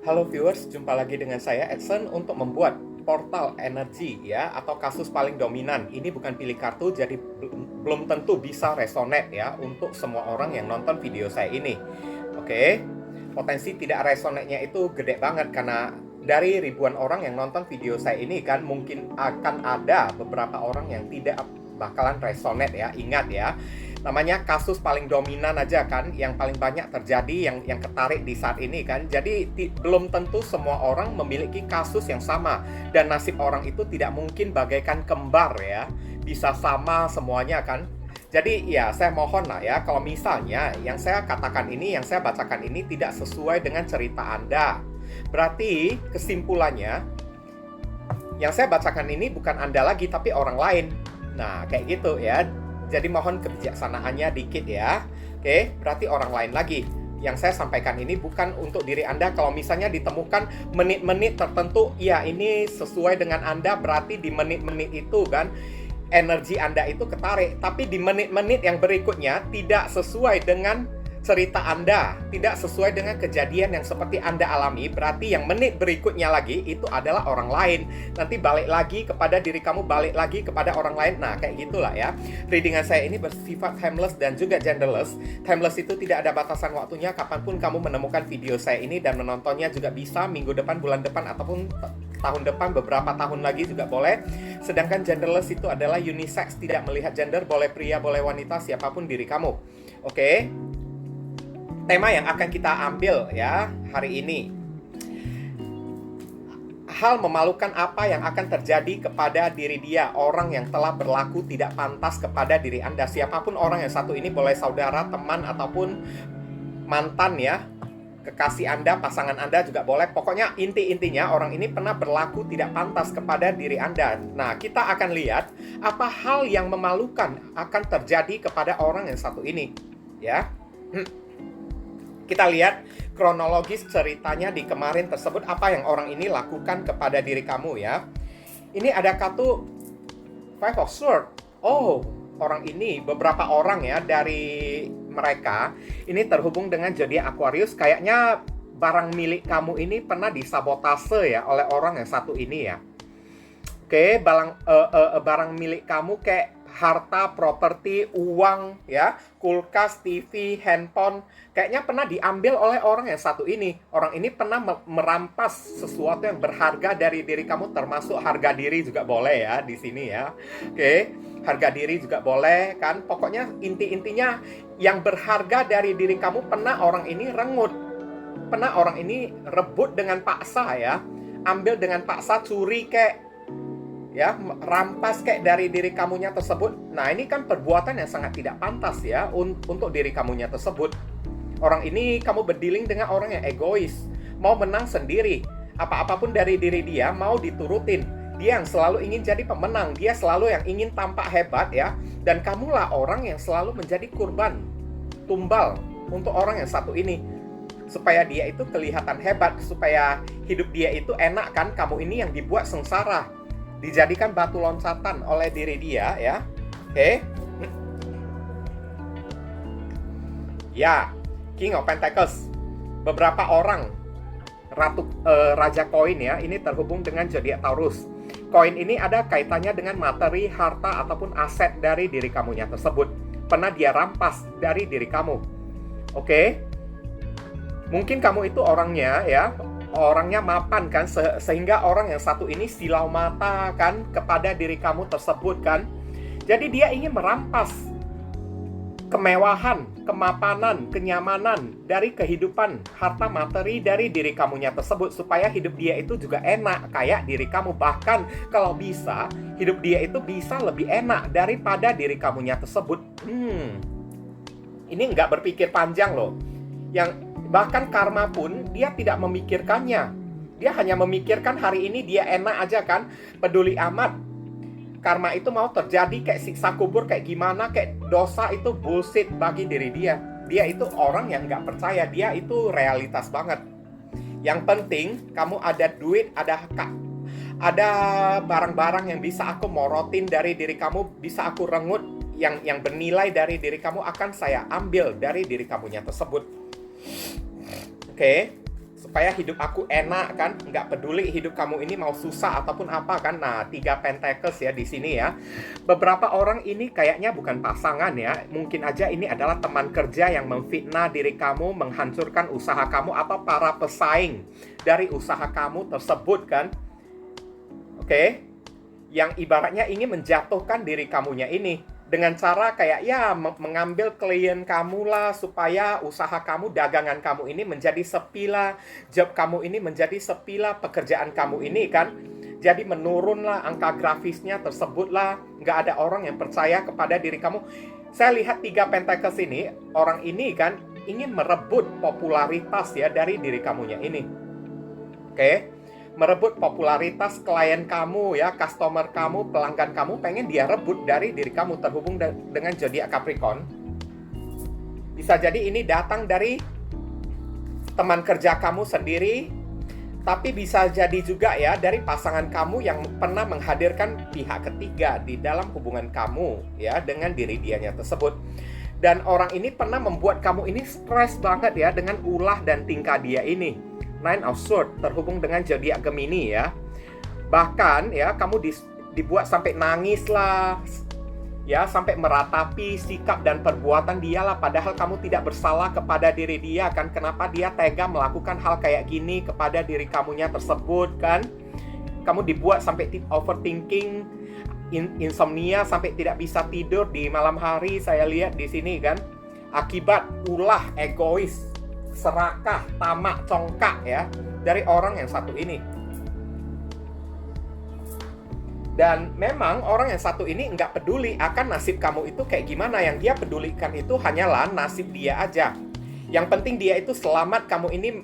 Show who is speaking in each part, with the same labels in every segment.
Speaker 1: Halo viewers, jumpa lagi dengan saya Edson untuk membuat portal energi ya atau kasus paling dominan. Ini bukan pilih kartu, jadi belum tentu bisa resonate ya untuk semua orang yang nonton video saya ini. Oke, potensi tidak resonate-nya itu gede banget karena dari ribuan orang yang nonton video saya ini kan mungkin akan ada beberapa orang yang tidak bakalan resonate ya. Ingat ya, namanya kasus paling dominan aja kan, yang paling banyak terjadi, yang ketarik di saat ini kan. Jadi belum tentu semua orang memiliki kasus yang sama, dan nasib orang itu tidak mungkin bagaikan kembar ya, bisa sama semuanya kan. Jadi ya saya mohon lah ya, kalau misalnya yang saya katakan ini, yang saya bacakan ini tidak sesuai dengan cerita Anda, berarti kesimpulannya yang saya bacakan ini bukan Anda lagi tapi orang lain. Nah kayak gitu ya. Jadi mohon kebijaksanaannya dikit ya. Oke, berarti orang lain lagi. Yang saya sampaikan ini bukan untuk diri Anda. Kalau misalnya ditemukan menit-menit tertentu, ya ini sesuai dengan Anda, berarti di menit-menit itu kan energi Anda itu ketarik. Tapi di menit-menit yang berikutnya tidak sesuai dengan cerita Anda, tidak sesuai dengan kejadian yang seperti Anda alami, berarti yang menit berikutnya lagi itu adalah orang lain. Nanti balik lagi kepada diri kamu, balik lagi kepada orang lain. Nah, kayak gitulah ya. Readingan saya ini bersifat timeless dan juga genderless. Timeless itu tidak ada batasan waktunya, kapanpun kamu menemukan video saya ini, dan menontonnya juga bisa minggu depan, bulan depan, ataupun tahun depan, beberapa tahun lagi juga boleh. Sedangkan genderless itu adalah unisex, tidak melihat gender, boleh pria, boleh wanita, siapapun diri kamu. Oke? Tema yang akan kita ambil ya hari ini, hal memalukan apa yang akan terjadi kepada diri dia, orang yang telah berlaku tidak pantas kepada diri Anda. Siapapun orang yang satu ini, boleh saudara, teman, ataupun mantan ya, kekasih Anda, pasangan Anda juga boleh. Pokoknya intinya orang ini pernah berlaku tidak pantas kepada diri Anda. Nah, kita akan lihat apa hal yang memalukan akan terjadi kepada orang yang satu ini ya. Kita lihat kronologis ceritanya di kemarin tersebut, apa yang orang ini lakukan kepada diri kamu ya. Ini ada kartu Five of Swords. Oh, orang ini, beberapa orang ya dari mereka ini terhubung dengan zodiak Aquarius. Kayaknya barang milik kamu ini pernah disabotase ya oleh orang yang satu ini ya. Oke, barang milik kamu kayak harta, properti, uang, ya, kulkas, TV, handphone, kayaknya pernah diambil oleh orang yang satu ini. Orang ini pernah merampas sesuatu yang berharga dari diri kamu, termasuk harga diri juga boleh ya di sini ya. Oke, harga diri juga boleh kan. Pokoknya intinya yang berharga dari diri kamu pernah orang ini renggut, pernah orang ini rebut dengan paksa ya, ambil dengan paksa, curi kayak ya, rampas kayak dari diri kamunya tersebut. Nah, ini kan perbuatan yang sangat tidak pantas ya untuk diri kamunya tersebut. Orang ini, kamu berdealing dengan orang yang egois, mau menang sendiri. Apa-apapun dari diri dia mau diturutin. Dia yang selalu ingin jadi pemenang, dia selalu yang ingin tampak hebat ya. Dan kamulah orang yang selalu menjadi kurban, tumbal untuk orang yang satu ini. Supaya dia itu kelihatan hebat, supaya hidup dia itu enak kan, kamu ini yang dibuat sengsara, dijadikan batu loncatan oleh diri dia ya. Oke. Ya, King of Pentacles. Beberapa orang Raja Koin ya, ini terhubung dengan zodiak Taurus. Koin ini ada kaitannya dengan materi, harta, ataupun aset dari diri kamunya tersebut. Pernah dia rampas dari diri kamu. Oke. Mungkin kamu itu orangnya ya, orangnya mapan kan, sehingga orang yang satu ini silau mata kan kepada diri kamu tersebut kan. Jadi dia ingin merampas kemewahan, kemapanan, kenyamanan dari kehidupan, harta materi dari diri kamunya tersebut, supaya hidup dia itu juga enak kayak diri kamu. Bahkan kalau bisa, hidup dia itu bisa lebih enak daripada diri kamunya tersebut. Ini nggak berpikir panjang loh. Yang bahkan karma pun dia tidak memikirkannya. Dia hanya memikirkan hari ini dia enak aja kan, peduli amat. Karma itu mau terjadi kayak siksa kubur, kayak gimana, kayak dosa, itu bullshit bagi diri dia. Dia itu orang yang nggak percaya, dia itu realitas banget. Yang penting kamu ada duit, ada barang-barang yang bisa aku morotin dari diri kamu, bisa aku rengut, yang bernilai dari diri kamu akan saya ambil dari diri kamunya tersebut. Oke, supaya hidup aku enak kan, nggak peduli hidup kamu ini mau susah ataupun apa kan. Nah, 3 Pentacles ya di sini ya. Beberapa orang ini kayaknya bukan pasangan ya, mungkin aja ini adalah teman kerja yang memfitnah diri kamu, menghancurkan usaha kamu, atau para pesaing dari usaha kamu tersebut kan. Oke, yang ibaratnya ingin menjatuhkan diri kamunya ini dengan cara kayak ya mengambil klien kamu lah, supaya usaha kamu, dagangan kamu ini menjadi sepi lah, job kamu ini menjadi sepi lah, pekerjaan kamu ini kan jadi menurun lah, angka grafisnya tersebut lah, nggak ada orang yang percaya kepada diri kamu. Saya lihat 3 Pentacles ini, orang ini kan ingin merebut popularitas ya dari diri kamunya ini. Oke, merebut popularitas klien kamu ya, customer kamu, pelanggan kamu, pengen dia rebut dari diri kamu, terhubung dengan zodiak Capricorn. Bisa jadi ini datang dari teman kerja kamu sendiri, tapi bisa jadi juga ya dari pasangan kamu yang pernah menghadirkan pihak ketiga di dalam hubungan kamu ya dengan diri dianya tersebut. Dan orang ini pernah membuat kamu ini stres banget ya dengan ulah dan tingkah dia ini. 9 of Swords terhubung dengan zodiak Gemini ya. Bahkan ya kamu dibuat sampai nangis lah ya, sampai meratapi sikap dan perbuatan dia lah, padahal kamu tidak bersalah kepada diri dia kan. Kenapa dia tega melakukan hal kayak gini kepada diri kamunya tersebut kan. Kamu dibuat sampai overthinking, insomnia, sampai tidak bisa tidur di malam hari, saya lihat di sini kan. Akibat ulah, egois, serakah, tamak, congkak ya dari orang yang satu ini. Dan memang orang yang satu ini nggak peduli akan nasib kamu itu kayak gimana. Yang dia pedulikan itu hanyalah nasib dia aja. Yang penting dia itu selamat. Kamu ini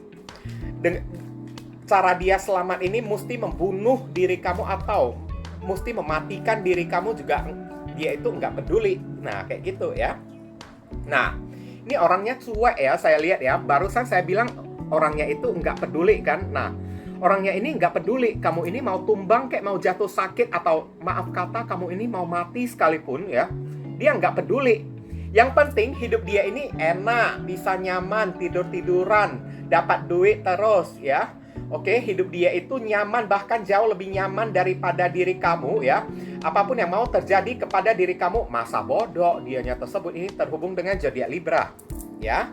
Speaker 1: cara dia selamat ini mesti membunuh diri kamu atau mesti mematikan diri kamu juga, dia itu nggak peduli. Nah kayak gitu ya. Nah ini orangnya cuek ya, saya lihat ya. Barusan saya bilang orangnya itu nggak peduli kan. Nah, orangnya ini nggak peduli. Kamu ini mau tumbang kayak mau jatuh sakit, atau maaf kata kamu ini mau mati sekalipun ya, dia nggak peduli. Yang penting hidup dia ini enak, bisa nyaman, tidur-tiduran, dapat duit terus ya. Oke, hidup dia itu nyaman, bahkan jauh lebih nyaman daripada diri kamu ya. Apapun yang mau terjadi kepada diri kamu, masa bodoh dianya tersebut. Ini terhubung dengan zodiak Libra ya.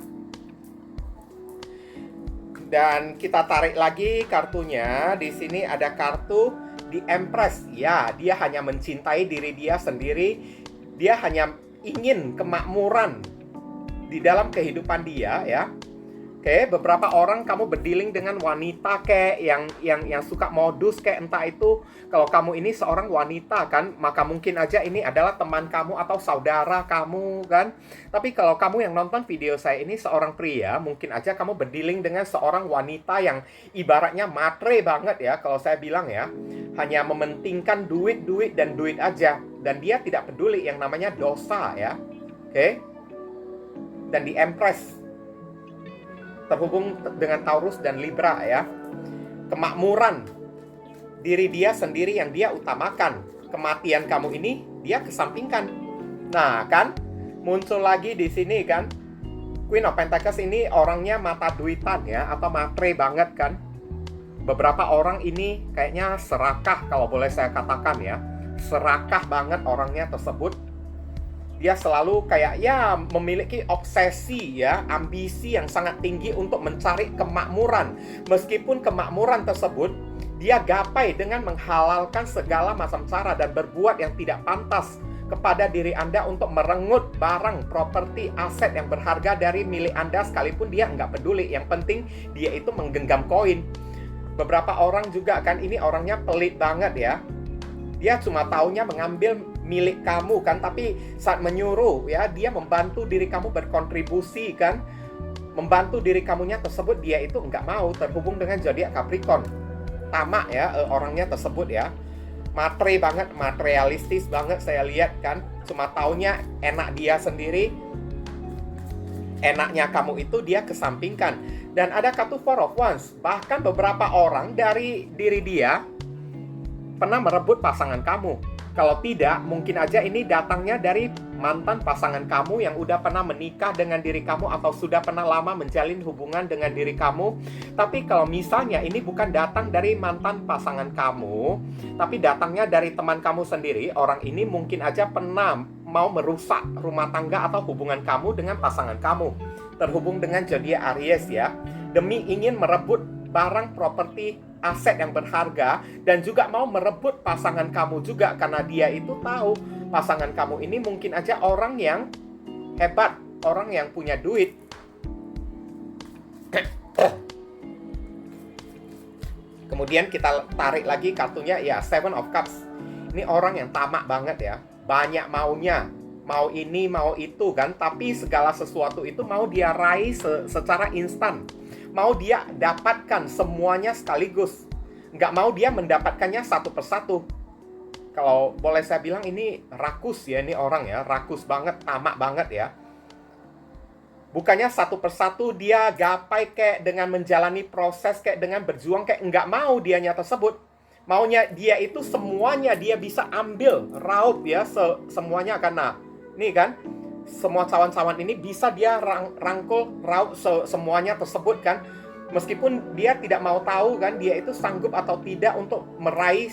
Speaker 1: Dan kita tarik lagi kartunya. Di sini ada kartu The Empress. Ya, dia hanya mencintai diri dia sendiri. Dia hanya ingin kemakmuran di dalam kehidupan dia ya. Oke, beberapa orang kamu berdealing dengan wanita kayak yang suka modus kayak, entah itu kalau kamu ini seorang wanita kan, maka mungkin aja ini adalah teman kamu atau saudara kamu kan. Tapi kalau kamu yang nonton video saya ini seorang pria, mungkin aja kamu berdealing dengan seorang wanita yang ibaratnya matre banget ya, kalau saya bilang ya. Hanya mementingkan duit dan duit aja, dan dia tidak peduli yang namanya dosa ya. Oke. Dan di Empress terhubung dengan Taurus dan Libra ya. Kemakmuran diri dia sendiri yang dia utamakan. Kematian kamu ini dia kesampingkan. Nah, kan muncul lagi di sini kan. Queen of Pentacles ini orangnya mata duitan ya, atau matre banget kan. Beberapa orang ini kayaknya serakah kalau boleh saya katakan ya. Serakah banget orangnya tersebut. Dia selalu kayak ya memiliki obsesi ya, ambisi yang sangat tinggi untuk mencari kemakmuran. Meskipun kemakmuran tersebut dia gapai dengan menghalalkan segala macam cara dan berbuat yang tidak pantas kepada diri Anda untuk merenggut barang, properti, aset yang berharga dari milik Anda, sekalipun dia nggak peduli. Yang penting dia itu menggenggam koin. Beberapa orang juga kan ini orangnya pelit banget ya. Dia cuma taunya mengambil milik kamu kan, tapi saat menyuruh ya, dia membantu diri kamu berkontribusi kan, membantu diri kamunya tersebut, dia itu nggak mau. Terhubung dengan zodiak Capricorn, tamak ya orangnya tersebut ya. Matre banget, materialistis banget saya lihat kan, cuma taunya enak dia sendiri, enaknya kamu itu dia kesampingkan. Dan ada kartu Four of Wands. Bahkan beberapa orang dari diri dia pernah merebut pasangan kamu. Kalau tidak, mungkin aja ini datangnya dari mantan pasangan kamu yang udah pernah menikah dengan diri kamu atau sudah pernah lama menjalin hubungan dengan diri kamu. Tapi kalau misalnya ini bukan datang dari mantan pasangan kamu, tapi datangnya dari teman kamu sendiri, orang ini mungkin aja pernah mau merusak rumah tangga atau hubungan kamu dengan pasangan kamu. Terhubung dengan zodiak Aries ya, demi ingin merebut barang, properti, aset yang berharga, dan juga mau merebut pasangan kamu juga, karena dia itu tahu pasangan kamu ini mungkin aja orang yang hebat, orang yang punya duit. Kemudian kita tarik lagi kartunya ya, Seven of Cups. Ini orang yang tamak banget ya, banyak maunya, mau ini mau itu kan, tapi segala sesuatu itu mau dia raih secara instan, mau dia dapatkan semuanya sekaligus, nggak mau dia mendapatkannya satu persatu. Kalau boleh saya bilang ini rakus ya, ini orang ya, rakus banget, tamak banget ya. Bukannya satu persatu dia gapai kayak dengan menjalani proses, kayak dengan berjuang, kayak nggak mau dianya tersebut. Maunya dia itu semuanya dia bisa ambil, raup ya, semuanya. Karena nih kan, semua cawan-cawan ini bisa dia rangkul, raup semuanya tersebut kan. Meskipun dia tidak mau tahu kan, dia itu sanggup atau tidak untuk meraih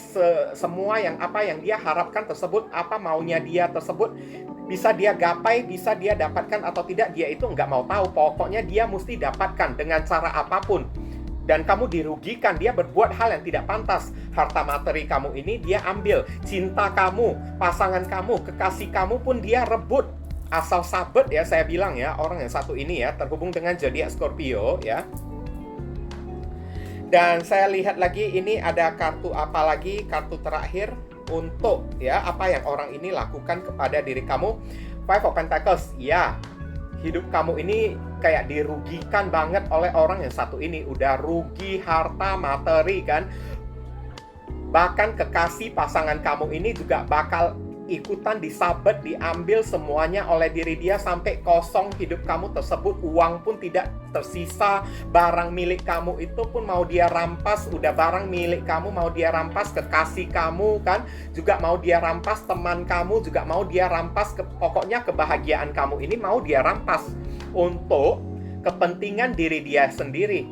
Speaker 1: semua yang apa yang dia harapkan tersebut, apa maunya dia tersebut, bisa dia gapai, bisa dia dapatkan atau tidak, dia itu nggak mau tahu. Pokoknya dia mesti dapatkan dengan cara apapun. Dan kamu dirugikan, dia berbuat hal yang tidak pantas. Harta materi kamu ini dia ambil, cinta kamu, pasangan kamu, kekasih kamu pun dia rebut. Asal sabet ya, saya bilang ya, orang yang satu ini ya, terhubung dengan zodiak Scorpio ya. Dan saya lihat lagi ini ada kartu apa lagi, kartu terakhir untuk ya apa yang orang ini lakukan kepada diri kamu. Five of Pentacles. Ya, hidup kamu ini kayak dirugikan banget oleh orang yang satu ini. Udah rugi harta materi kan. Bahkan kekasih pasangan kamu ini juga bakal ikutan disabet, diambil semuanya oleh diri dia sampai kosong hidup kamu tersebut. Uang pun tidak tersisa, barang milik kamu itu pun mau dia rampas. Udah barang milik kamu mau dia rampas, kekasih kamu kan juga mau dia rampas, teman kamu juga mau dia rampas, pokoknya kebahagiaan kamu ini mau dia rampas untuk kepentingan diri dia sendiri.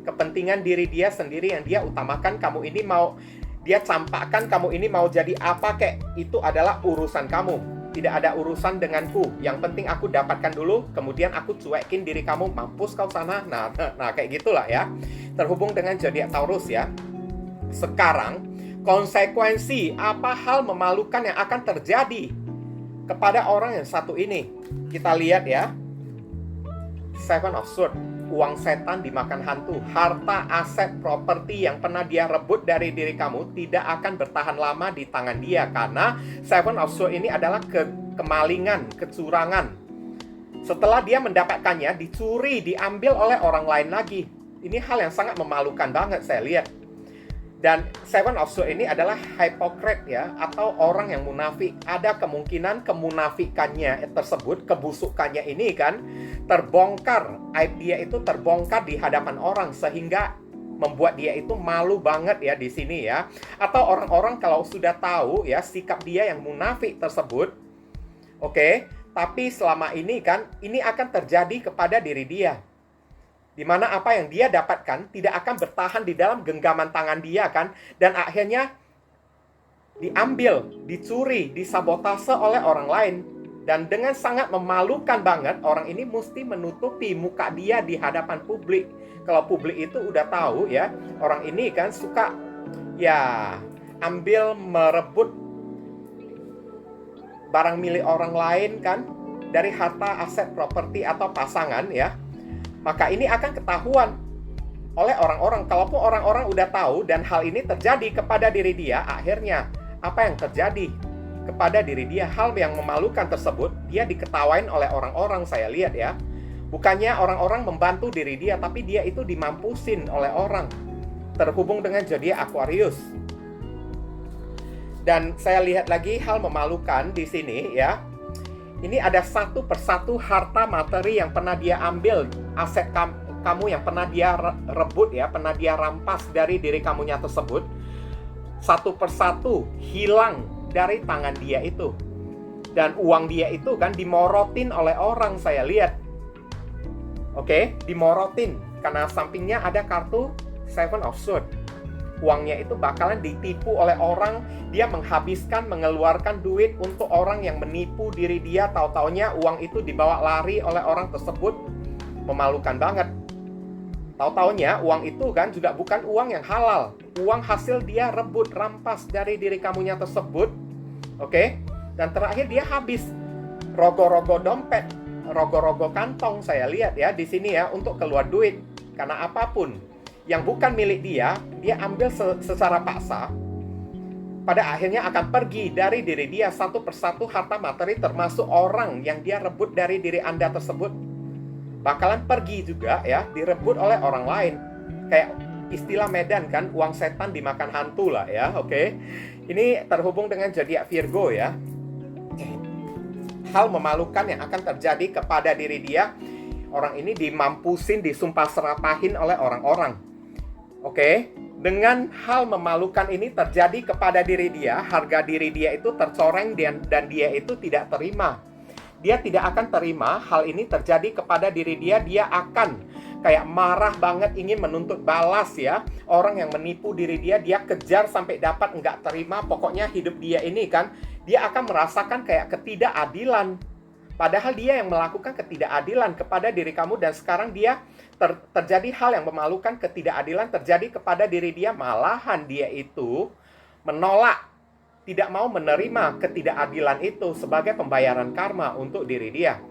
Speaker 1: Kepentingan diri dia sendiri yang dia utamakan. Kamu ini mau dia campakkan, kamu ini mau jadi apa kek, itu adalah urusan kamu. Tidak ada urusan denganku. Yang penting aku dapatkan dulu, kemudian aku cuekin diri kamu, mampus kau sana. Nah kayak gitulah ya. Terhubung dengan zodiak Taurus ya. Sekarang konsekuensi apa hal memalukan yang akan terjadi kepada orang yang satu ini. Kita lihat ya. Seven of Swords. Uang setan dimakan hantu. Harta, aset, properti yang pernah dia rebut dari diri kamu tidak akan bertahan lama di tangan dia. Karena Seven of Swords ini adalah kemalingan, kecurangan. Setelah dia mendapatkannya, dicuri, diambil oleh orang lain lagi. Ini hal yang sangat memalukan banget saya lihat. Dan Seven of Swords ini adalah hypocrite ya, atau orang yang munafik. Ada kemungkinan kemunafikannya tersebut, kebusukannya ini kan terbongkar, aib dia itu terbongkar di hadapan orang sehingga membuat dia itu malu banget ya di sini ya. Atau orang-orang kalau sudah tahu ya sikap dia yang munafik tersebut, oke, tapi selama ini kan ini akan terjadi kepada diri dia. Di mana apa yang dia dapatkan tidak akan bertahan di dalam genggaman tangan dia kan. Dan akhirnya diambil, dicuri, disabotase oleh orang lain. Dan dengan sangat memalukan banget, orang ini mesti menutupi muka dia di hadapan publik. Kalau publik itu udah tahu ya, orang ini kan suka ya ambil, merebut barang milik orang lain kan, dari harta, aset, properti atau pasangan ya. Maka ini akan ketahuan oleh orang-orang. Kalaupun orang-orang udah tahu dan hal ini terjadi kepada diri dia, akhirnya apa yang terjadi kepada diri dia, hal yang memalukan tersebut, dia diketawain oleh orang-orang saya lihat ya. Bukannya orang-orang membantu diri dia, tapi dia itu dimampusin oleh orang. Terhubung dengan zodiak Aquarius. Dan saya lihat lagi hal memalukan di sini ya. Ini ada satu persatu harta materi yang pernah dia ambil, aset kamu yang pernah dia rebut ya, pernah dia rampas dari diri kamunya tersebut. Satu persatu hilang dari tangan dia itu. Dan uang dia itu kan dimorotin oleh orang, saya lihat. Oke, dimorotin. Karena sampingnya ada kartu Seven of Swords. Uangnya itu bakalan ditipu oleh orang. Dia menghabiskan, mengeluarkan duit untuk orang yang menipu diri dia. Tahu-taunya uang itu dibawa lari oleh orang tersebut. Memalukan banget. Tahu-taunya uang itu kan juga bukan uang yang halal. Uang hasil dia rebut, rampas dari diri kamunya tersebut. Oke? Dan terakhir dia habis. Rogo-rogo dompet, rogo-rogo kantong, saya lihat ya di sini ya, untuk keluar duit. Karena apapun yang bukan milik dia, dia ambil secara paksa. Pada akhirnya akan pergi dari diri dia satu persatu harta materi, termasuk orang yang dia rebut dari diri Anda tersebut. Bakalan pergi juga ya, direbut oleh orang lain. Kayak istilah Medan kan, uang setan dimakan hantu lah ya, oke. Ini terhubung dengan zodiak Virgo ya. Hal memalukan yang akan terjadi kepada diri dia. Orang ini dimampusin, disumpah seratahin oleh orang-orang. Oke, dengan hal memalukan ini terjadi kepada diri dia, harga diri dia itu tercoreng dan dia itu tidak terima. Dia tidak akan terima hal ini terjadi kepada diri dia. Dia akan kayak marah banget, ingin menuntut balas ya. Orang yang menipu diri dia, dia kejar sampai dapat, nggak terima. Pokoknya hidup dia ini kan, dia akan merasakan kayak ketidakadilan. Padahal dia yang melakukan ketidakadilan kepada diri kamu. Dan sekarang dia terjadi hal yang memalukan, ketidakadilan terjadi kepada diri dia. Malahan dia itu menolak, tidak mau menerima ketidakadilan itu sebagai pembayaran karma untuk diri dia.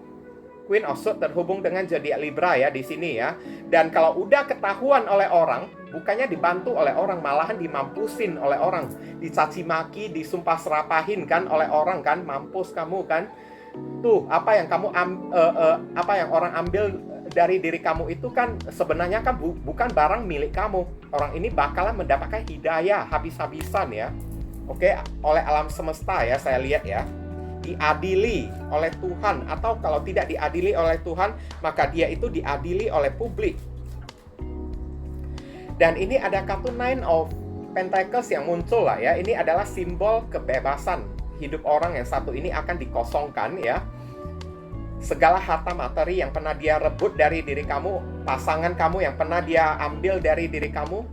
Speaker 1: Queen of Swords terhubung dengan zodiak Libra ya di sini ya. Dan kalau udah ketahuan oleh orang, bukannya dibantu oleh orang, malahan dimampusin oleh orang, dicaci maki, disumpah serapahin kan oleh orang kan, mampus kamu kan. Tuh, apa yang kamu apa yang orang ambil dari diri kamu itu kan sebenarnya kan bukan barang milik kamu. Orang ini bakalan mendapatkan hidayah habis-habisan ya. Oke, oleh alam semesta ya, saya lihat ya. Diadili oleh Tuhan, atau kalau tidak diadili oleh Tuhan, maka dia itu diadili oleh publik. Dan ini ada kartu Nine of Pentacles yang muncul lah ya. Ini adalah simbol kebebasan. Hidup orang yang satu ini akan dikosongkan ya. Segala harta materi yang pernah dia rebut dari diri kamu, pasangan kamu yang pernah dia ambil dari diri kamu,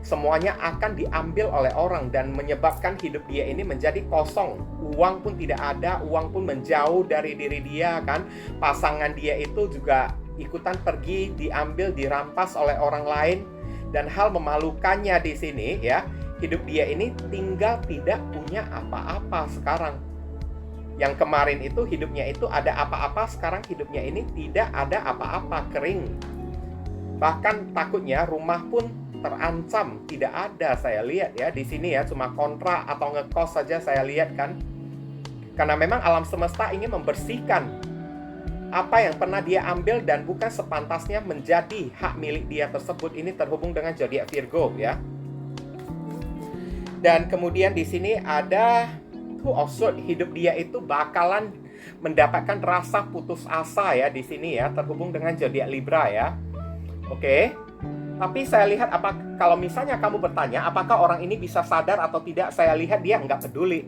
Speaker 1: semuanya akan diambil oleh orang dan menyebabkan hidup dia ini menjadi kosong. Uang pun tidak ada, uang pun menjauh dari diri dia kan. Pasangan dia itu juga ikutan pergi, diambil, dirampas oleh orang lain. Dan hal memalukannya di sini ya, hidup dia ini tinggal tidak punya apa-apa sekarang. Yang kemarin itu hidupnya itu ada apa-apa, sekarang hidupnya ini tidak ada apa-apa, kering. Bahkan takutnya rumah pun terancam, tidak ada, saya lihat ya di sini ya, cuma kontrak atau ngekos saja saya lihat kan. Karena memang alam semesta ingin membersihkan apa yang pernah dia ambil dan bukan sepantasnya menjadi hak milik dia tersebut. Ini terhubung dengan zodiak Virgo ya. Dan kemudian di sini ada Two of Swords, hidup dia itu bakalan mendapatkan rasa putus asa ya di sini ya, terhubung dengan zodiak Libra ya. Oke. Tapi saya lihat kalau misalnya kamu bertanya apakah orang ini bisa sadar atau tidak, saya lihat dia nggak peduli.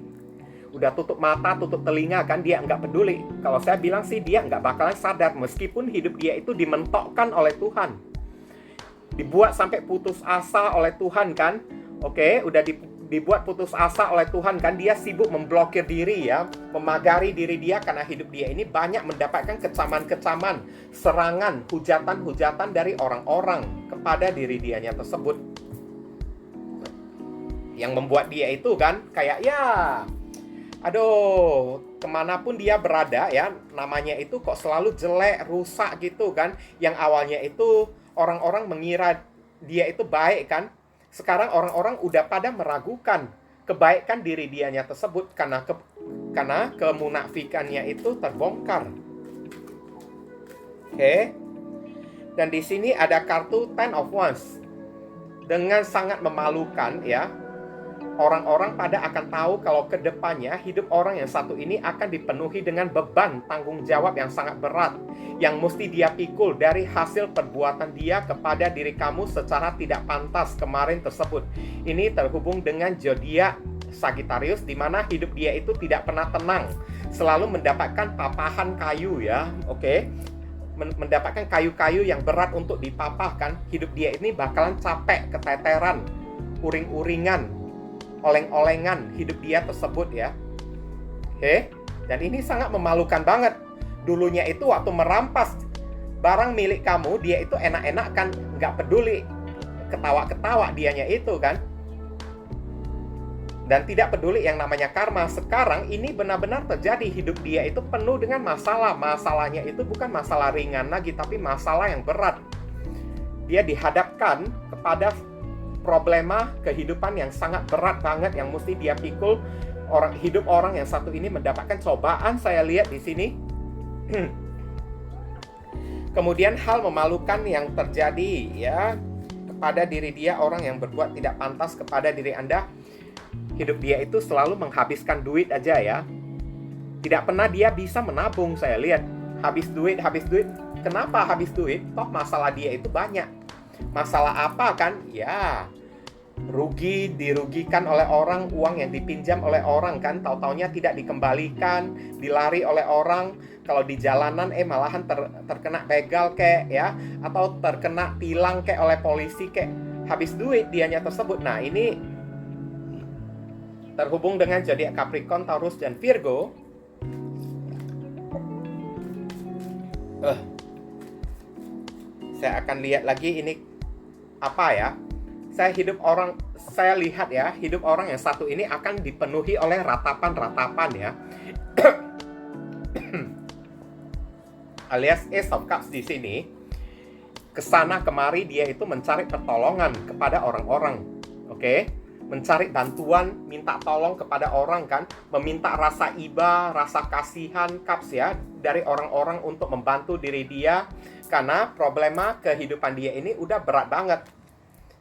Speaker 1: Udah tutup mata, tutup telinga kan, dia nggak peduli. Kalau saya bilang sih dia nggak bakalan sadar, meskipun hidup dia itu dimentokkan oleh Tuhan, dibuat sampai putus asa oleh Tuhan kan. Oke, udah dibuat putus asa oleh Tuhan kan, dia sibuk memblokir diri ya, memagari diri dia karena hidup dia ini banyak mendapatkan kecaman-kecaman, serangan, hujatan-hujatan dari orang-orang kepada diri dianya tersebut. Yang membuat dia itu kan kayak ya, aduh, kemanapun dia berada ya, namanya itu kok selalu jelek, rusak gitu kan. Yang awalnya itu orang-orang mengira dia itu baik kan, sekarang orang-orang udah pada meragukan kebaikan diri dianya tersebut karena kemunafikannya itu terbongkar. Oke. Dan di sini ada kartu Ten of Wands. Dengan sangat memalukan ya, orang-orang pada akan tahu kalau kedepannya hidup orang yang satu ini akan dipenuhi dengan beban tanggung jawab yang sangat berat, yang mesti dia pikul dari hasil perbuatan dia kepada diri kamu secara tidak pantas kemarin tersebut. Ini terhubung dengan zodiak Sagittarius, di mana hidup dia itu tidak pernah tenang, selalu mendapatkan papahan kayu ya, oke? Mendapatkan kayu-kayu yang berat untuk dipapahkan. Hidup dia ini bakalan capek, keteteran, uring-uringan, oleng-olengan hidup dia tersebut ya. Oke? Dan ini sangat memalukan banget. Dulunya itu waktu merampas barang milik kamu, dia itu enak-enak kan, nggak peduli, ketawa-ketawa dianya itu kan, dan tidak peduli yang namanya karma. Sekarang ini benar-benar terjadi, hidup dia itu penuh dengan masalah. Masalahnya itu bukan masalah ringan lagi, tapi masalah yang berat. Dia dihadapkan kepada problema kehidupan yang sangat berat banget, yang mesti dia pikul. Hidup orang yang satu ini mendapatkan cobaan, saya lihat di sini. Kemudian hal memalukan yang terjadi ya kepada diri dia, orang yang berbuat tidak pantas kepada diri Anda. Hidup dia itu selalu menghabiskan duit aja ya. Tidak pernah dia bisa menabung, saya lihat. Habis duit. Kenapa habis duit? Toh masalah dia itu banyak. Masalah apa kan? Ya, dirugikan oleh orang, uang yang dipinjam oleh orang kan, tahu-taunya tidak dikembalikan, dilari oleh orang. Kalau di jalanan malahan terkena begal kek ya, atau terkena tilang kek oleh polisi kek. Habis duit dianya tersebut. Nah, ini terhubung dengan zodiak Capricorn, Taurus, dan Virgo. Saya akan lihat lagi ini apa ya. Saya lihat ya, hidup orang yang satu ini akan dipenuhi oleh ratapan-ratapan ya. Alias Ace of Cups di sini. Kesana kemari dia itu mencari pertolongan kepada orang-orang. Oke? Mencari bantuan, minta tolong kepada orang kan, meminta rasa iba, rasa kasihan, Cups ya, dari orang-orang untuk membantu diri dia, karena problema kehidupan dia ini udah berat banget.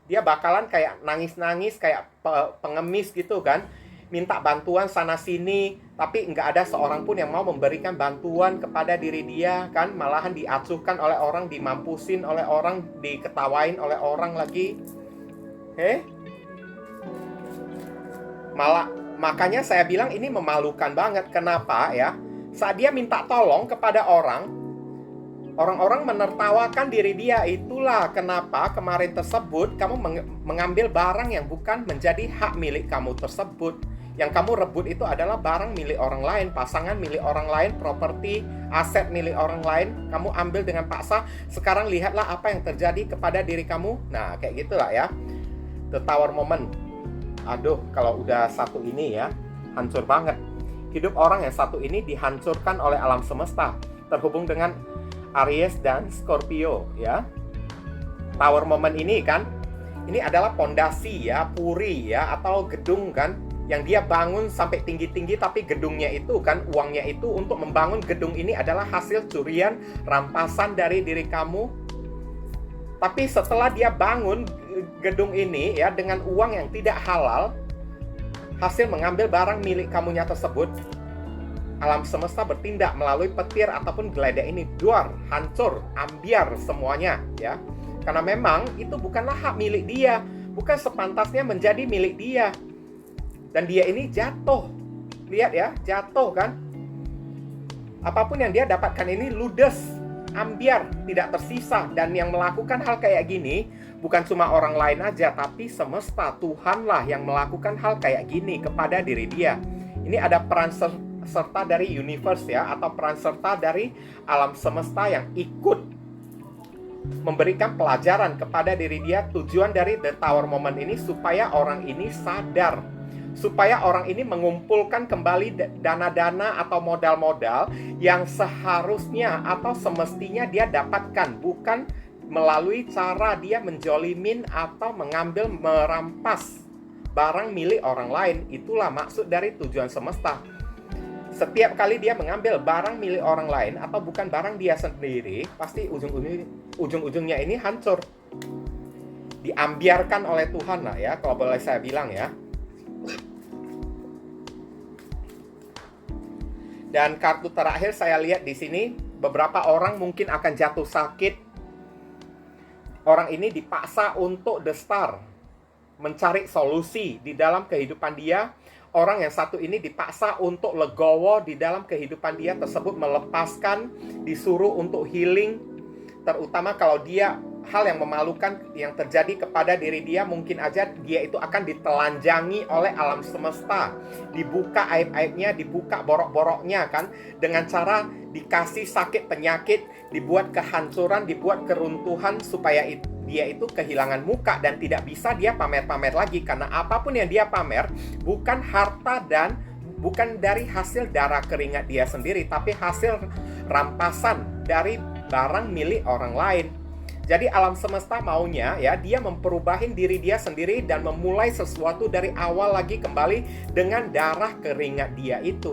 Speaker 1: Dia bakalan kayak nangis-nangis, kayak pengemis gitu kan, minta bantuan sana sini, tapi nggak ada seorang pun yang mau memberikan bantuan kepada diri dia kan, malahan diacuhkan oleh orang, dimampusin oleh orang, diketawain oleh orang lagi. Makanya saya bilang ini memalukan banget. Kenapa ya? Saat dia minta tolong kepada orang-orang menertawakan diri dia. Itulah kenapa kemarin tersebut kamu mengambil barang yang bukan menjadi hak milik kamu tersebut. Yang kamu rebut itu adalah barang milik orang lain, pasangan milik orang lain, properti, aset milik orang lain. Kamu ambil dengan paksa. Sekarang lihatlah apa yang terjadi kepada diri kamu. Nah, kayak gitulah ya. The Tower Moment. Aduh, kalau udah satu ini ya, hancur banget. Hidup orang yang satu ini dihancurkan oleh alam semesta. Terhubung dengan Aries dan Scorpio ya. Tower Moment ini kan, ini adalah pondasi ya, puri ya, atau gedung kan, yang dia bangun sampai tinggi-tinggi, tapi gedungnya itu kan, uangnya itu untuk membangun gedung ini adalah hasil curian, rampasan dari diri kamu. Tapi setelah dia bangun gedung ini ya dengan uang yang tidak halal, hasil mengambil barang milik kamunya tersebut, alam semesta bertindak melalui petir ataupun geledek ini, duar, hancur, ambiar semuanya ya. Karena memang itu bukanlah hak milik dia, bukan sepantasnya menjadi milik dia. Dan dia ini jatuh. Lihat ya, jatuh kan. Apapun yang dia dapatkan ini ludes, ambiar, tidak tersisa. Dan yang melakukan hal kayak gini bukan cuma orang lain aja, tapi semesta, Tuhanlah yang melakukan hal kayak gini kepada diri dia. Ini ada peran serta dari universe ya, atau peran serta dari alam semesta yang ikut memberikan pelajaran kepada diri dia. Tujuan dari The Tower Moment ini supaya orang ini sadar, supaya orang ini mengumpulkan kembali dana-dana atau modal-modal yang seharusnya atau semestinya dia dapatkan, bukan melalui cara dia menjolimin atau mengambil, merampas barang milik orang lain. Itulah maksud dari tujuan semesta. Setiap kali dia mengambil barang milik orang lain atau bukan barang dia sendiri, pasti ujung-ujungnya ini hancur, diambiarkan oleh Tuhan lah ya, kalau boleh saya bilang ya. Dan kartu terakhir saya lihat di sini, beberapa orang mungkin akan jatuh sakit. Orang ini dipaksa untuk The Star, mencari solusi di dalam kehidupan dia. orang yang satu ini dipaksa untuk legowo di dalam kehidupan dia tersebut, melepaskan, disuruh untuk healing, terutama kalau dia hal yang memalukan yang terjadi kepada diri dia, mungkin aja dia itu akan ditelanjangi oleh alam semesta, dibuka aib-aibnya, dibuka borok-boroknya kan, dengan cara dikasih sakit penyakit, dibuat kehancuran, dibuat keruntuhan, supaya dia itu kehilangan muka dan tidak bisa dia pamer-pamer lagi, karena apapun yang dia pamer bukan harta dan bukan dari hasil darah keringat dia sendiri, tapi hasil rampasan dari barang milik orang lain. Jadi alam semesta maunya ya dia memperubahin diri dia sendiri dan memulai sesuatu dari awal lagi kembali dengan darah keringat dia itu.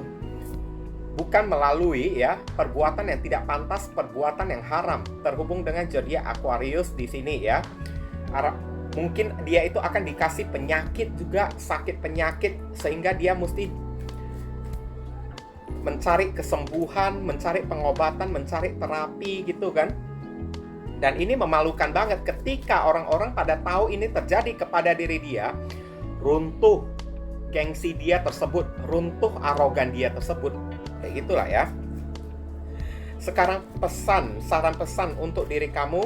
Speaker 1: Bukan melalui ya perbuatan yang tidak pantas, perbuatan yang haram. Terhubung dengan zodiak Aquarius di sini ya. Mungkin dia itu akan dikasih penyakit juga, sakit penyakit, sehingga dia mesti mencari kesembuhan, mencari pengobatan, mencari terapi gitu kan. Dan ini memalukan banget ketika orang-orang pada tahu ini terjadi kepada diri dia, runtuh gengsi dia tersebut, runtuh arogan dia tersebut. Kayak gitulah ya. Sekarang saran pesan untuk diri kamu.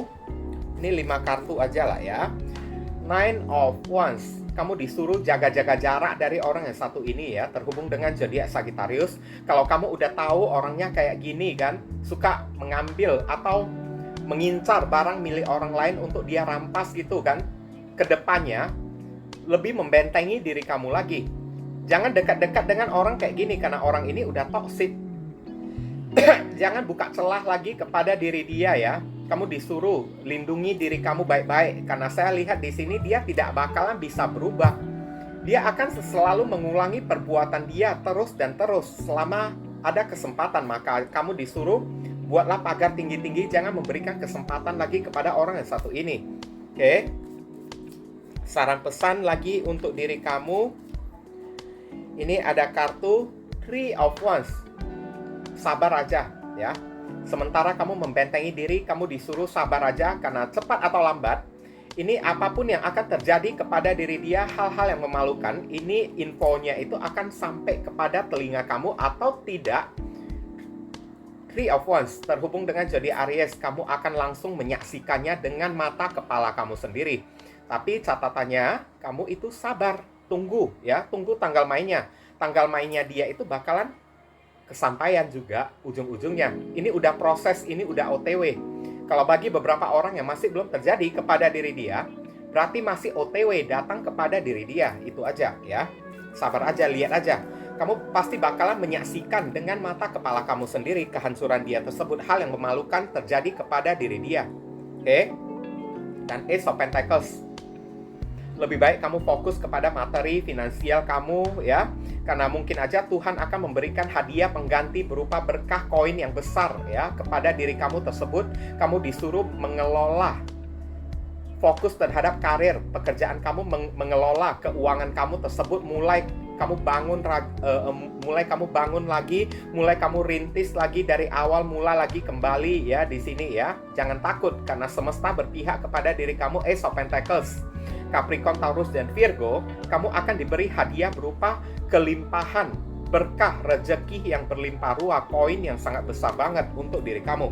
Speaker 1: Ini 5 kartu aja lah ya. Nine of Wands. Kamu disuruh jaga-jaga jarak dari orang yang satu ini ya, terhubung dengan zodiak Sagittarius. Kalau kamu udah tahu orangnya kayak gini kan, suka mengambil atau mengincar barang milik orang lain untuk dia rampas gitu kan, kedepannya lebih membentengi diri kamu lagi. Jangan dekat-dekat dengan orang kayak gini, karena orang ini udah toksik. Jangan buka celah lagi kepada diri dia ya. Kamu disuruh lindungi diri kamu baik-baik, karena saya lihat di sini dia tidak bakalan bisa berubah. Dia akan selalu mengulangi perbuatan dia terus dan terus selama ada kesempatan. Maka kamu disuruh buatlah pagar tinggi-tinggi, jangan memberikan kesempatan lagi kepada orang yang satu ini. Oke. Saran pesan lagi untuk diri kamu. Ini ada kartu Three of Wands. Sabar aja ya. Sementara kamu membentengi diri, kamu disuruh sabar aja, karena cepat atau lambat ini apapun yang akan terjadi kepada diri dia, hal-hal yang memalukan, ini infonya itu akan sampai kepada telinga kamu atau tidak. Three of Wands terhubung dengan zodiak Aries, kamu akan langsung menyaksikannya dengan mata kepala kamu sendiri. Tapi catatannya, kamu itu sabar, tunggu ya, tunggu tanggal mainnya. Tanggal mainnya dia itu bakalan kesampaian juga ujung-ujungnya. Ini udah proses, ini udah OTW. Kalau bagi beberapa orang yang masih belum terjadi kepada diri dia, berarti masih OTW datang kepada diri dia. Itu aja ya. Sabar aja, lihat aja. Kamu pasti bakalan menyaksikan dengan mata kepala kamu sendiri kehancuran dia tersebut, hal yang memalukan terjadi kepada diri dia. Oke? Dan Ace of Pentacles. Lebih baik kamu fokus kepada materi finansial kamu ya, karena mungkin aja Tuhan akan memberikan hadiah pengganti berupa berkah koin yang besar ya kepada diri kamu tersebut. Kamu disuruh mengelola, fokus terhadap karir, pekerjaan kamu, mengelola keuangan kamu tersebut, mulai kamu bangun lagi, mulai kamu rintis lagi dari awal mula lagi kembali ya di sini ya. Jangan takut, karena semesta berpihak kepada diri kamu. Ace of Pentacles. Capricorn, Taurus, dan Virgo, kamu akan diberi hadiah berupa kelimpahan, berkah, rezeki yang berlimpah ruah, koin yang sangat besar banget untuk diri kamu.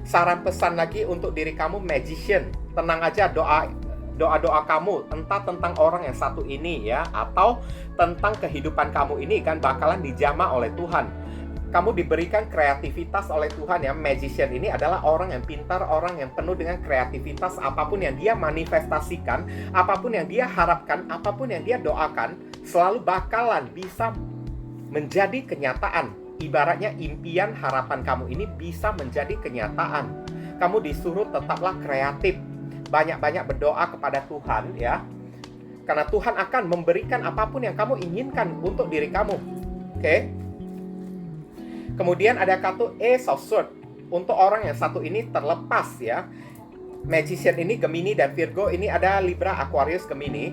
Speaker 1: Saran pesan lagi untuk diri kamu, Magician. Tenang aja, doa-doa kamu, entah tentang orang yang satu ini ya, atau tentang kehidupan kamu ini kan bakalan dijamah oleh Tuhan. Kamu diberikan kreativitas oleh Tuhan ya. Magician ini adalah orang yang pintar, orang yang penuh dengan kreativitas. Apapun yang dia manifestasikan, apapun yang dia harapkan, apapun yang dia doakan, selalu bakalan bisa menjadi kenyataan. Ibaratnya impian harapan kamu ini bisa menjadi kenyataan. Kamu disuruh tetaplah kreatif, banyak-banyak berdoa kepada Tuhan ya, karena Tuhan akan memberikan apapun yang kamu inginkan untuk diri kamu. Oke? Kemudian ada kartu Ace of Swords. Untuk orang yang satu ini terlepas ya. Magician ini Gemini dan Virgo, ini ada Libra, Aquarius, Gemini.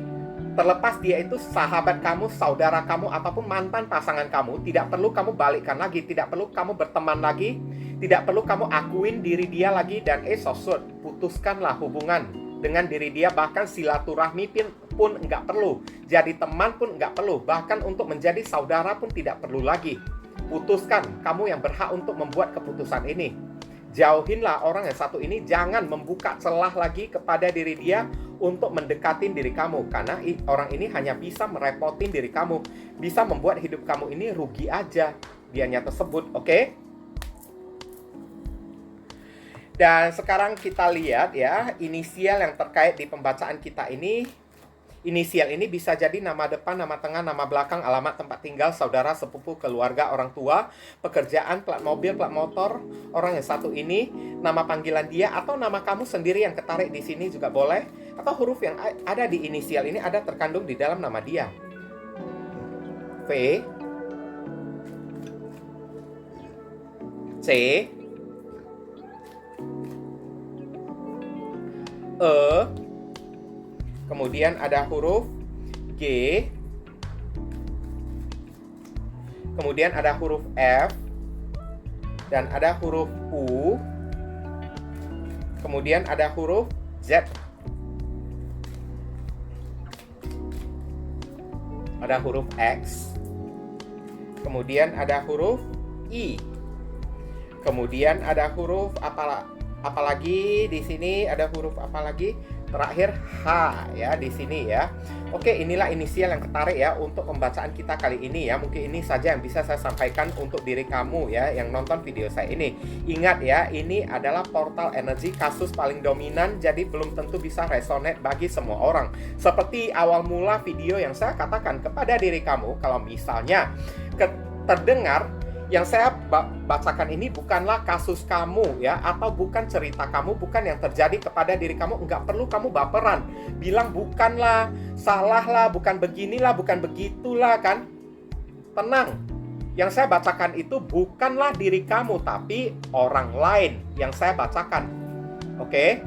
Speaker 1: Terlepas dia itu sahabat kamu, saudara kamu, ataupun mantan pasangan kamu, tidak perlu kamu balikkan lagi, tidak perlu kamu berteman lagi, tidak perlu kamu akuin diri dia lagi. Dan Ace of Swords, putuskanlah hubungan dengan diri dia, bahkan silaturahmi pun nggak perlu. Jadi teman pun nggak perlu. Bahkan untuk menjadi saudara pun tidak perlu lagi. Putuskan, kamu yang berhak untuk membuat keputusan ini. Jauhinlah orang yang satu ini, jangan membuka celah lagi kepada diri dia untuk mendekatin diri kamu. Karena orang ini hanya bisa merepotin diri kamu. Bisa membuat hidup kamu ini rugi aja. Dianya tersebut, oke? Dan sekarang kita lihat ya, inisial yang terkait di pembacaan kita ini. Inisial ini bisa jadi nama depan, nama tengah, nama belakang, alamat tempat tinggal, saudara, sepupu, keluarga, orang tua, pekerjaan, plat mobil, plat motor, orang yang satu ini, nama panggilan dia, atau nama kamu sendiri yang ketarik di sini juga boleh. Atau huruf yang ada di inisial ini ada terkandung di dalam nama dia. V, C, E, kemudian ada huruf G, kemudian ada huruf F, dan ada huruf U, kemudian ada huruf Z, ada huruf X, kemudian ada huruf I, kemudian ada huruf apalagi di sini, ada huruf apa lagi? Terakhir H ya di sini ya. Oke, inilah inisial yang ketarik ya untuk pembacaan kita kali ini ya. Mungkin ini saja yang bisa saya sampaikan untuk diri kamu ya yang nonton video saya ini. Ingat ya, ini adalah portal energi kasus paling dominan, jadi belum tentu bisa resonate bagi semua orang. Seperti awal mula video yang saya katakan kepada diri kamu, kalau misalnya terdengar yang saya bacakan ini bukanlah kasus kamu ya, atau bukan cerita kamu, bukan yang terjadi kepada diri kamu, nggak perlu kamu baperan bilang bukanlah, salahlah, bukan beginilah, bukan begitulah kan. Tenang, yang saya bacakan itu bukanlah diri kamu, tapi orang lain yang saya bacakan. Oke,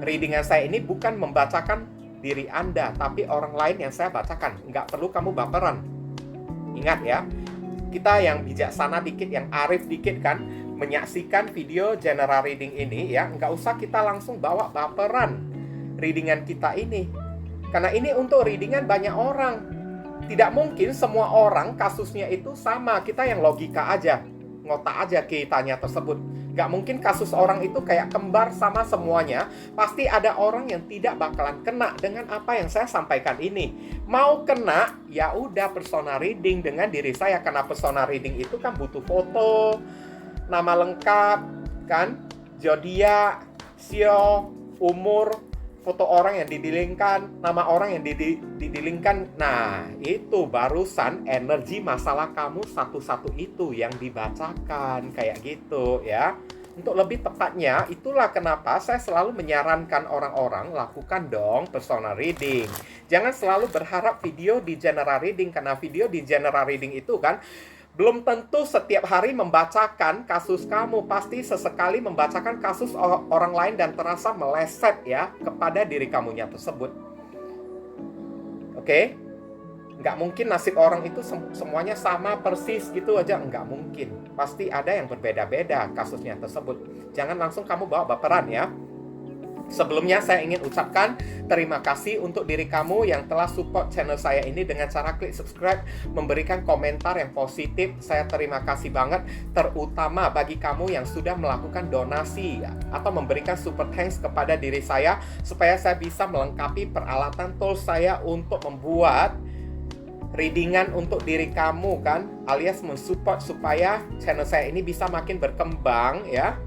Speaker 1: readingan saya ini bukan membacakan diri Anda, tapi orang lain yang saya bacakan. Nggak perlu kamu baperan. Ingat ya, kita yang bijaksana dikit, yang arif dikit kan, menyaksikan video general reading ini ya, nggak usah kita langsung bawa baperan readingan kita ini. Karena ini untuk readingan banyak orang. Tidak mungkin semua orang kasusnya itu sama. Kita yang logika aja, ngotak aja kitanya tersebut. Nggak mungkin kasus orang itu kayak kembar sama semuanya. Pasti ada orang yang tidak bakalan kena dengan apa yang saya sampaikan ini. Mau kena, ya udah personal reading dengan diri saya. Karena personal reading itu kan butuh foto, nama lengkap, kan, zodiak, sio, umur, foto orang yang didilingkan, nama orang yang didilingkan. Nah, itu barusan energi masalah kamu satu-satu itu yang dibacakan, kayak gitu ya. Untuk lebih tepatnya, itulah kenapa saya selalu menyarankan orang-orang lakukan dong personal reading. Jangan selalu berharap video di general reading, karena video di general reading itu kan belum tentu setiap hari membacakan kasus kamu. Pasti sesekali membacakan kasus orang lain dan terasa meleset ya kepada diri kamunya tersebut. Oke? Nggak mungkin nasib orang itu semuanya sama persis gitu aja. Nggak mungkin. Pasti ada yang berbeda-beda kasusnya tersebut. Jangan langsung kamu bawa baperan ya. Sebelumnya saya ingin ucapkan terima kasih untuk diri kamu yang telah support channel saya ini dengan cara klik subscribe, memberikan komentar yang positif. Saya terima kasih banget, terutama bagi kamu yang sudah melakukan donasi atau memberikan super thanks kepada diri saya supaya saya bisa melengkapi peralatan tools saya untuk membuat readingan untuk diri kamu kan, alias mensupport supaya channel saya ini bisa makin berkembang ya.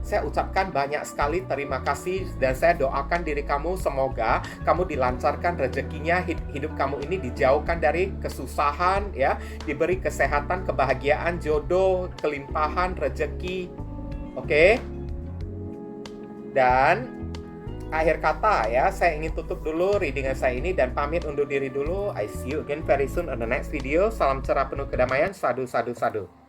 Speaker 1: Saya ucapkan banyak sekali terima kasih dan saya doakan diri kamu semoga kamu dilancarkan rezekinya, hidup kamu ini dijauhkan dari kesusahan ya, diberi kesehatan, kebahagiaan, jodoh, kelimpahan, rezeki. Oke? Dan akhir kata ya, saya ingin tutup dulu readingan saya ini dan pamit undur diri dulu. I see you again very soon on the next video. Salam cerah penuh kedamaian. Sadu, sadu, sadu.